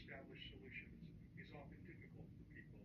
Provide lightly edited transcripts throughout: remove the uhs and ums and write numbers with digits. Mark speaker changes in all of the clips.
Speaker 1: established solutions is often difficult for people,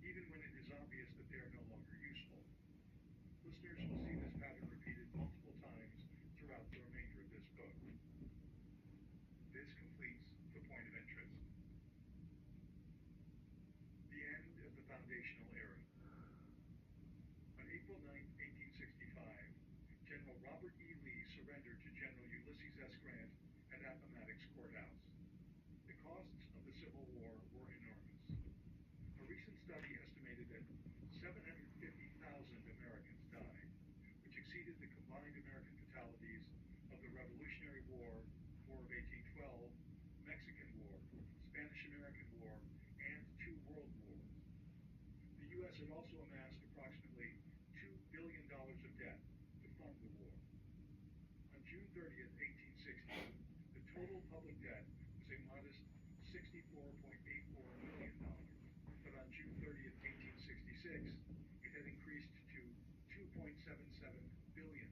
Speaker 1: even when it is obvious that they are no longer useful. Listeners will see this pattern repeated multiple times throughout the remainder of this book. This completes the point of interest. The end of the foundational era. On April 9, 1865, General Robert E. Lee surrendered to General Ulysses S. Grant at Appomattox Courthouse. The costs of the Civil War were enormous. A recent study estimated that 750,000 Americans died, which exceeded the combined American fatalities of the Revolutionary War, War of 1812, Mexican War, Spanish-American War, and two world wars. The U.S. had also amassed approximately $2 billion of debt to fund the war. On June 30th, 1860, the total public debt was a modest $64.84 million, but on June 30th, 1866, it had increased to $2.77 billion.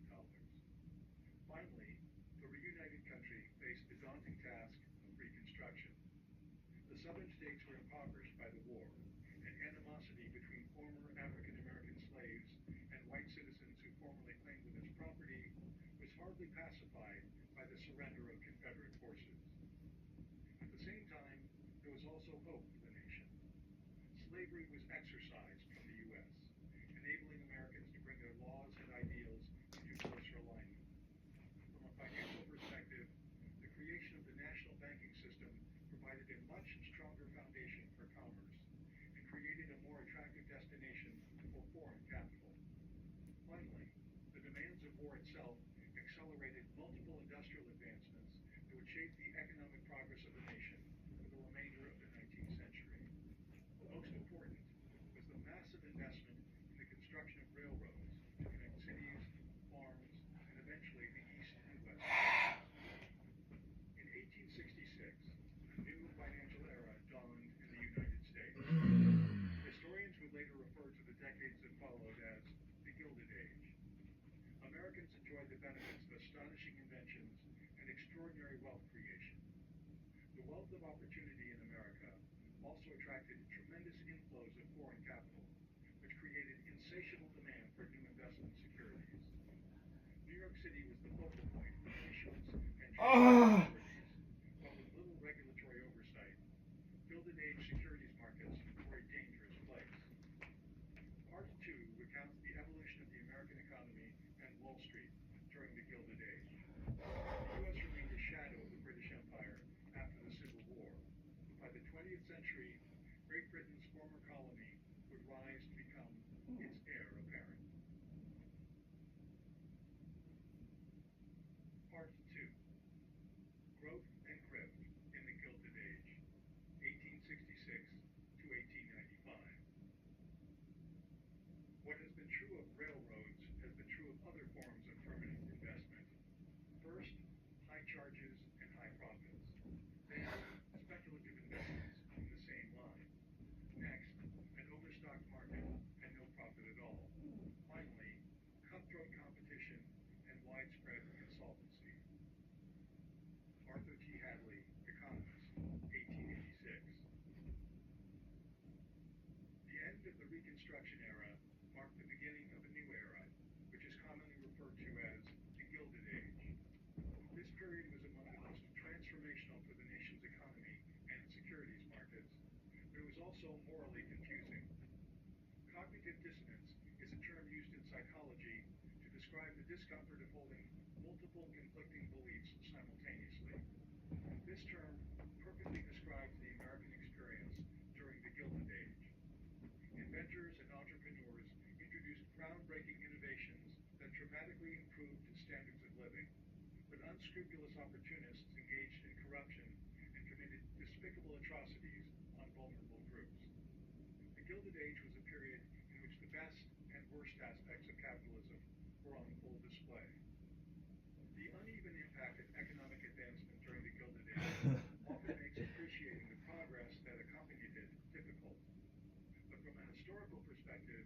Speaker 1: Finally, the reunited country faced the daunting task of reconstruction. The southern states were impoverished by the war, and animosity between former African American slaves and white citizens who formerly claimed them as property was hardly pacified by the surrender of Confederate forces. At the same time, there was also hope for the nation. Slavery was exorcised from the U.S., enabling Americans to bring their laws and ideals into closer alignment. From a financial perspective, the creation of the national banking system provided a much stronger foundation for commerce and created a more attractive destination for foreign capital. Finally, the demands of war itself accelerated multiple industrial advancements that would shape the economic progress of the nation for the remainder of the 19th century. Most important was the massive investment in the construction of railroads to connect cities, farms, and eventually the East and West Coasts. In 1866, a new financial era dawned in the United States. Historians would later refer to the decades that followed as the Gilded Age. Americans enjoyed the benefits of astonishing inventions and extraordinary wealth creation. The wealth of opportunity in America also attracted tremendous inflows of foreign capital, which created insatiable demand for new investment securities. New York City was the focal point for the issuance and trading of securities, but with little regulatory oversight, Gilded Age securities markets were a dangerous place. Part 2 recounts the evolution of the American economy and Wall Street during the Gilded Age. The U.S. remained a shadow of the British Empire after the Civil War, but by the 20th century, Great Britain's former colony would rise to become its heir apparent. Part 2. Growth and Grift in the Gilded Age, 1866 to 1895. What has been true of railroads has been true of other forms of permanent investment. First, high charges and high profits. Then, speculative investments in the same line. Next, an overstocked market and no profit at all. Finally, cutthroat competition and widespread insolvency. Arthur T. Hadley, economist, 1886. The end of the Reconstruction era marked the beginning of a new era, which is commonly referred to as the Gilded Age. This period was among the most transformational for the nation's economy and securities markets, but it was also morally confusing. Cognitive dissonance is a term used in psychology to describe the discomfort of holding multiple conflicting beliefs simultaneously. This term perfectly describes the American experience during the Gilded Age. Inventors and entrepreneurs introduced groundbreaking innovations that dramatically improved standards of living, but unscrupulous opportunists engaged in corruption and committed despicable atrocities on vulnerable groups. The Gilded Age was a period in which the best and worst aspects of capitalism were on full display. The uneven impact of economic advancement during the Gilded Age often makes appreciating the progress that accompanied it difficult. But from a historical perspective,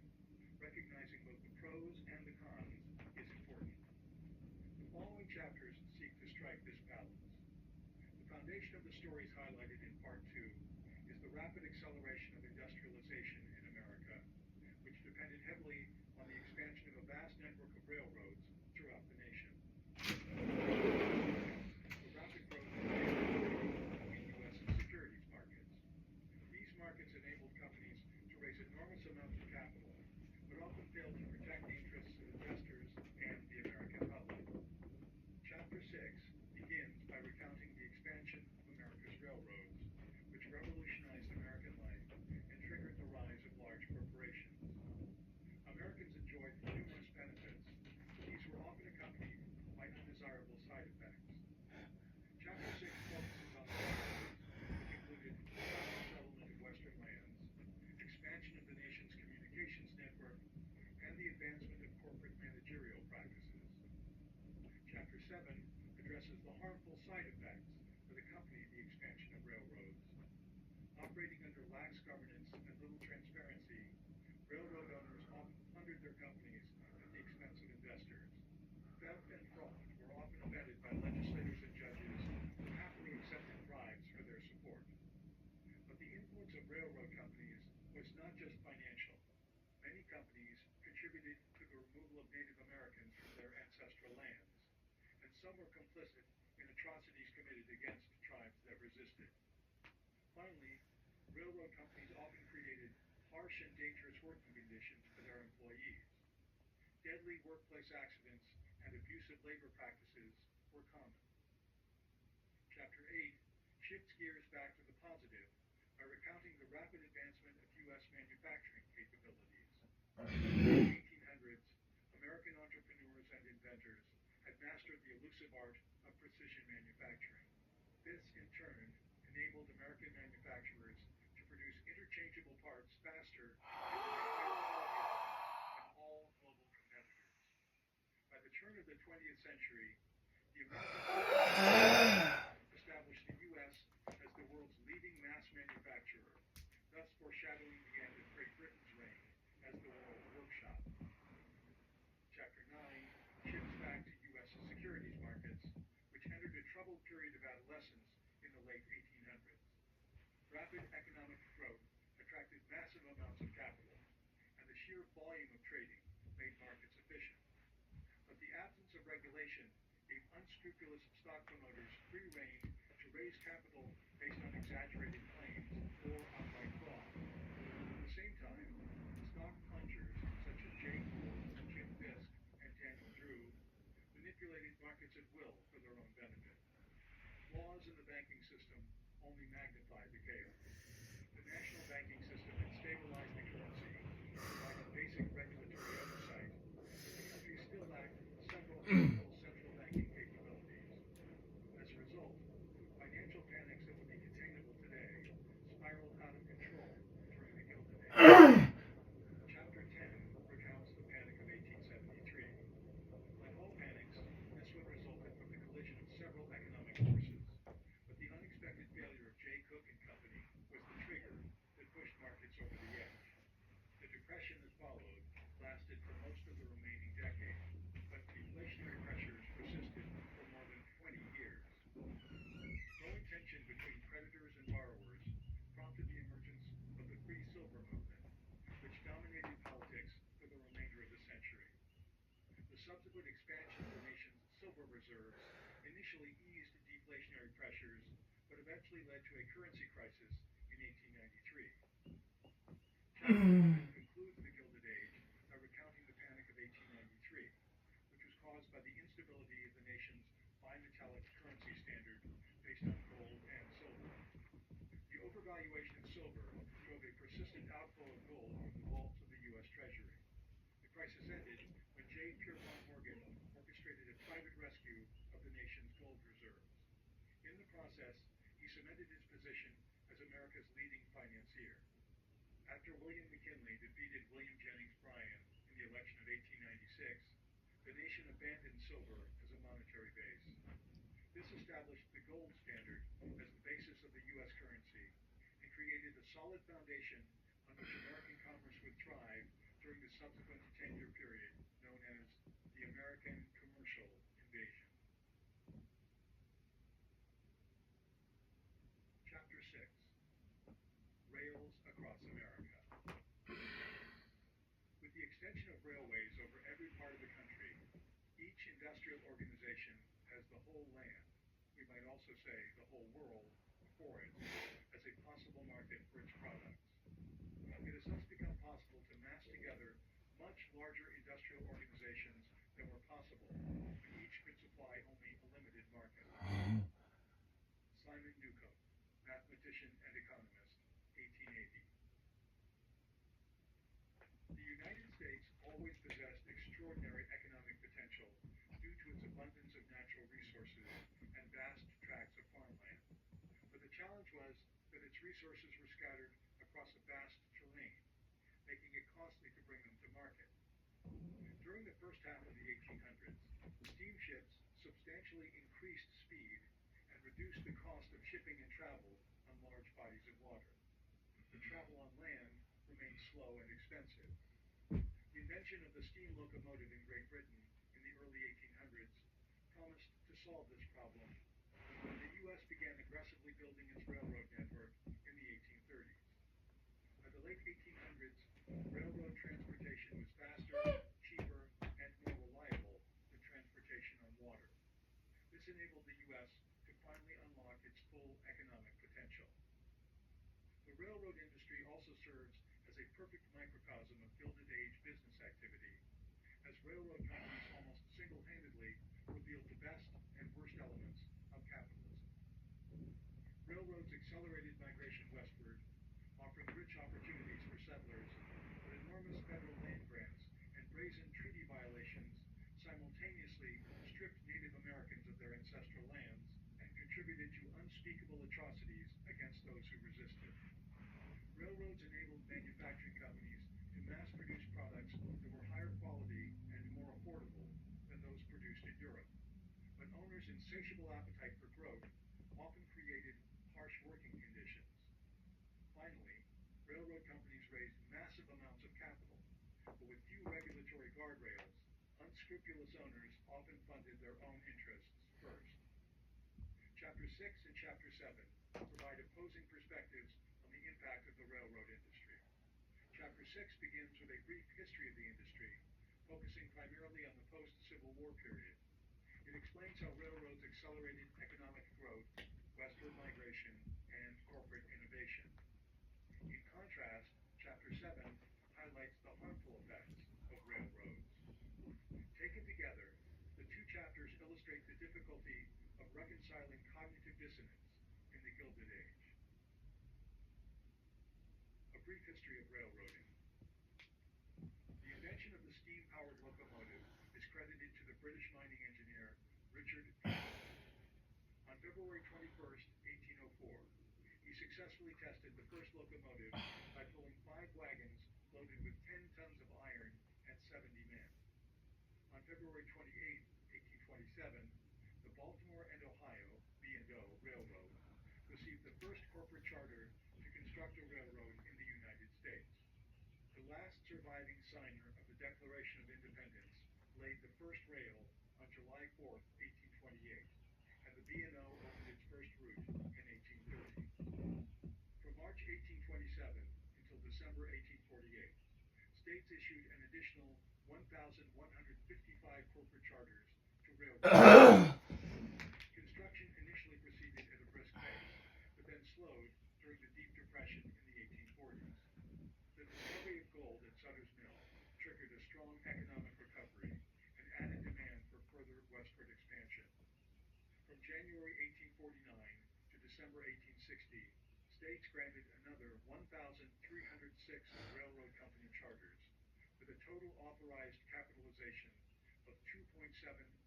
Speaker 1: recognizing both the pros and the cons is important. The following chapters seek to strike this balance. The foundation of the stories highlighted in Part 2 is the rapid acceleration of industrialization in America, which depended heavily on the expansion of a vast network of railroads throughout the nation. The rapid growth of in U.S. securities markets. These markets enabled companies to raise enormous amounts of capital, but often failed to protect the interests of investors and the American public. Chapter 6 begins by recounting the expansion of America's railroads, which revolutionized American life and triggered the rise of large corporations. Americans enjoyed numerous benefits, but these were often accompanied by undesirable side effects. Chapter 6 focuses on the positives, which included rapid settlement of Western lands, expansion of the nation's communications network, and the advancement of corporate managerial practices. Chapter 7 addresses the harmful side effects that accompanied the expansion of railroads. Operating under lax governance and little transparency, railroad owners often funded their companies at the expense of investors. Theft and fraud were often abetted by legislators and judges who happily accepted bribes for their support. But the influence of railroad companies was not just financial. Many companies contributed to the removal of Native Americans from their ancestral lands, and some were complicit in atrocities committed against tribes that resisted. Finally, railroad companies often created harsh and dangerous working conditions for their employees. Deadly workplace accidents and abusive labor practices were common. Chapter 8 shifts gears back to the positive by recounting the rapid advancement of U.S. manufacturing capabilities. In the 1800s, American entrepreneurs and inventors had mastered the elusive art of precision manufacturing. This, in turn, enabled American manufacturers to produce interchangeable parts faster and with a higher quality than all global competitors. By the turn of the 20th century, the American established the U.S. as the world's leading mass manufacturer, thus foreshadowing the end of Great Britain's reign as the world workshop. Chapter 9 shifts back to U.S. securities markets, which entered a troubled period of adolescence in the late 1800s. Rapid economic growth attracted massive amounts of capital, and the sheer volume of trading made markets efficient. But the absence of regulation gave unscrupulous stock promoters free rein to raise capital based on exaggerated claims or outright fraud. At the same time, stock plungers such as Jay Gould, Jim Fisk, and Daniel Drew manipulated markets at will for their own benefit. Flaws in the banking system only magnified the chaos. The national banking system had stabilized the currency and provided basic regulatory oversight, but the country still lacked several critical central banking capabilities. As a result, financial panics that would be containable today spiraled out of control during the Gilded Age. Chapter 10 recounts the Panic of 1873. Like all panics, this one resulted from the collision of several economic forces, but the unexpected failure of Jay Cooke and Company was the trigger that pushed markets over the edge. The depression that followed lasted for most of the remaining decade, but deflationary pressures persisted for more than 20 years. Growing tension between creditors and borrowers prompted the emergence of the Free Silver movement, which dominated politics for the remainder of the century. The subsequent expansion of the nation's silver reserves initially eased deflationary pressures, but eventually led to a currency crisis in 1893. Chapter 11 concludes the Gilded Age by recounting the Panic of 1893, which was caused by the instability of the nation's bimetallic currency standard based on gold and silver. The overvaluation of silver drove a persistent outflow of gold from the vaults of the U.S. Treasury. The crisis ended when J. Pierpont Morgan orchestrated a private rescue of the nation's gold reserves. In the process, he cemented his position as America's leading financier. After William McKinley defeated William Jennings Bryan in the election of 1896, the nation abandoned silver as a monetary base. This established the gold standard as the basis of the U.S. currency and created a solid foundation on which American commerce would thrive during the subsequent 10-year period known as the American Commercial Invasion. extension of railways over every part of the country, each industrial organization has the whole land, we might also say the whole world, before it, as a possible market for its products. It has thus become possible to mass together much larger industrial organizations than were possible when each could supply only a limited market. Simon Newcomb, mathematician and economist, 1880. The United States always possessed extraordinary economic potential due to its abundance of natural resources and vast tracts of farmland. But the challenge was that its resources were scattered across a vast terrain, making it costly to bring them to market. During the first half of the 1800s, steamships substantially increased speed and reduced the cost of shipping and travel on large bodies of water. But travel on land remained slow and expensive. The invention of the steam locomotive in Great Britain in the early 1800s promised to solve this problem, and the U.S. began aggressively building its railroad network in the 1830s. By the late 1800s, railroad transportation was faster, cheaper, and more reliable than transportation on water. This enabled the U.S. to finally unlock its full economic potential. The railroad industry also serves as a perfect microcosm of Gilded Age business activity, as railroad companies almost single-handedly revealed the best and worst elements of capitalism. Railroads accelerated migration westward, offering rich opportunities for settlers, but enormous federal land grants and brazen treaty violations simultaneously stripped Native Americans of their ancestral lands and contributed to unspeakable atrocities against those who resisted. Railroads enabled manufacturing companies to mass-produce products that were higher quality and more affordable than those produced in Europe. But owners' insatiable appetite for growth often created harsh working conditions. Finally, railroad companies raised massive amounts of capital, but with few regulatory guardrails, unscrupulous owners often funded their own interests first. Chapter 6 and Chapter 7 provide opposing perspectives on the impact of the railroad industry. Chapter 6 begins with a brief history of the industry, focusing primarily on the post-Civil War period. It explains how railroads accelerated economic growth, westward migration, and corporate innovation. In contrast, Chapter 7 highlights the harmful effects of railroads. Taken together, the two chapters illustrate the difficulty of reconciling cognitive dissonance in the Gilded Age. A brief history of railroading. The invention of the steam-powered locomotive is credited to the British mining engineer Richard Peabody. On February 21st, 1804, he successfully tested the first locomotive by pulling 5 wagons loaded with 10 tons of iron and 70 men. On February 28, 1827, the Baltimore and Ohio B&O Railroad received the first corporate charter to construct a railroad in the United States. The last surviving signer of the Declaration of Independence laid the first rail on July 4, 1828, and the B&O opened its first route in 1830. From March 1827 until December 1848, states issued an additional 1,155 corporate charters to railroads. Construction initially proceeded at a brisk pace, but then slowed during the Deep Depression in the 1840s. The discovery of gold at Sutter's Mill triggered a strong economic recovery and added demand for further westward expansion. From January 1849 to December 1860, states granted another 1,306 railroad company charters, with a total authorized capitalization of $2.7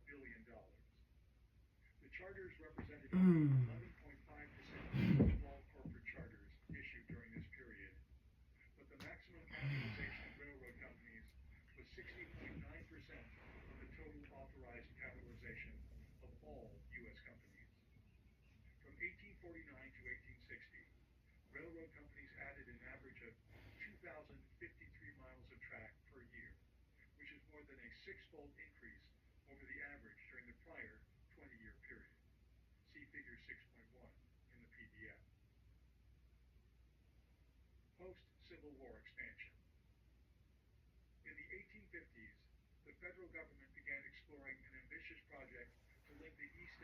Speaker 1: billion. The charters represented only 11.5% of all corporate charters issued during this period, but the maximum capitalization of railroad companies was 60.9% of the total authorized capitalization of all U.S. companies. From 1849 to 1860, railroad companies added an average of 2,053 miles of track per year, which is more than a 6-fold increase over the average during the prior 20-year period. See Figure 6.1 in the PDF. Post-Civil War expansion. In the federal government began exploring an ambitious project to link the East